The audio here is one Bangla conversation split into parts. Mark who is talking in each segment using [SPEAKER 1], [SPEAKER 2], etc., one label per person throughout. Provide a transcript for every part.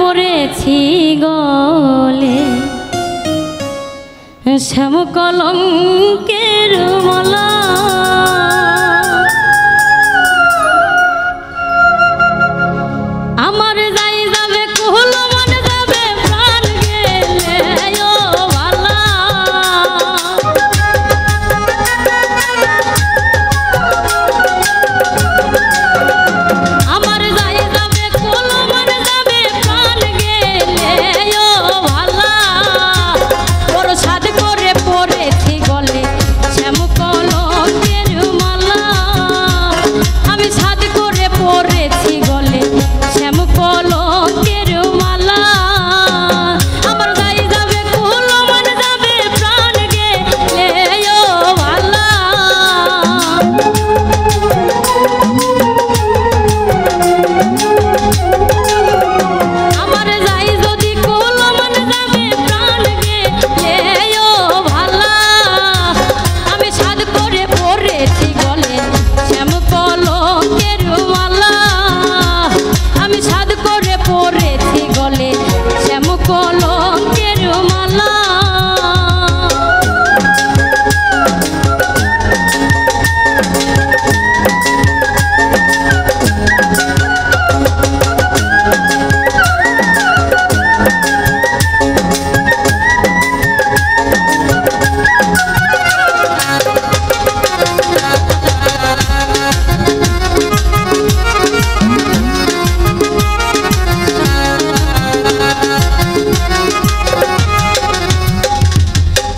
[SPEAKER 1] পড়েছি গলে শ্যাম কলঙ্কের মালা আমার যাই যাবে কুহল মনে যাবে প্রাণ গেলে ও ভালা আমার যাই যাবে কুহল মনে যাবে প্রাণ গেলে ও ভালা বড় সাদ করে পড়েছি গলে শ্যাম কলঙ্কের মালা আমি সাদ করে পড়েছি গলে শ্যাম কলঙ্কের মালা আমার যাই যাবে কুল মনে যাবে প্রাণ গেলে ও ভালা আমার যাই যদি কুল মনে যাবে প্রাণ গেলে ও ভালা আমি সাদ করে পড়েছি গলে শ্যাম কলঙ্কের মালা আমি সাদ করে পড়েছি গলে শ্যাম কলঙ্কের মালা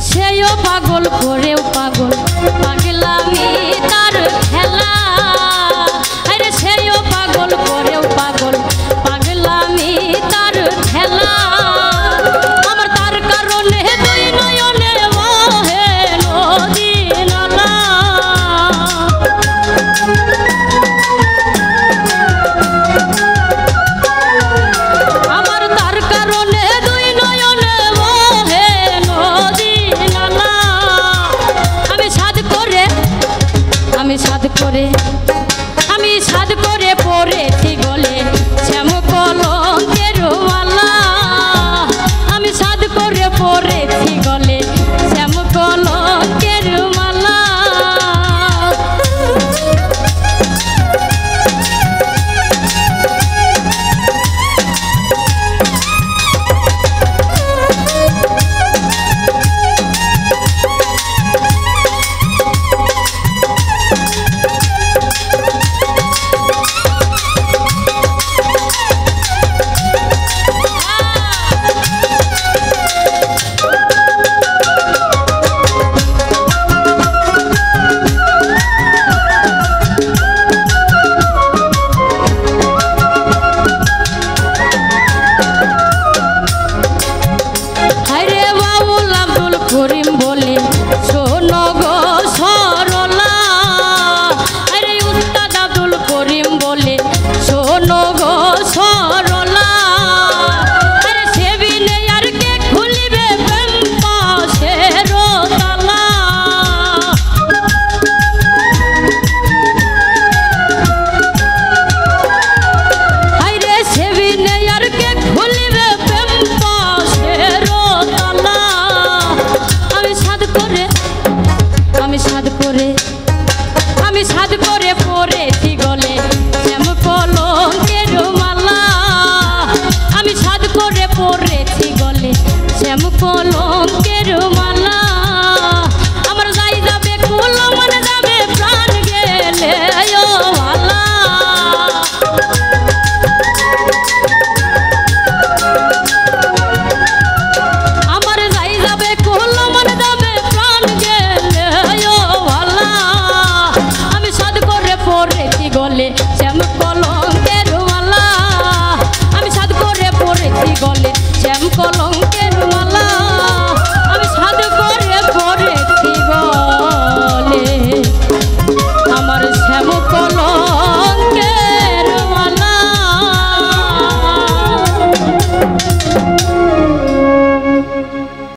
[SPEAKER 1] সেও পাগল করেও পাগল পাগলামি তার খেলা আরে সেও পাগল করেও পাগল পাগলামি তার খেলা আমার তার কারণে দুই নয়নে বহে নদী নালা আমার তার কারণে দুই নয়নে বহে নদী নালা আমি সাদ করে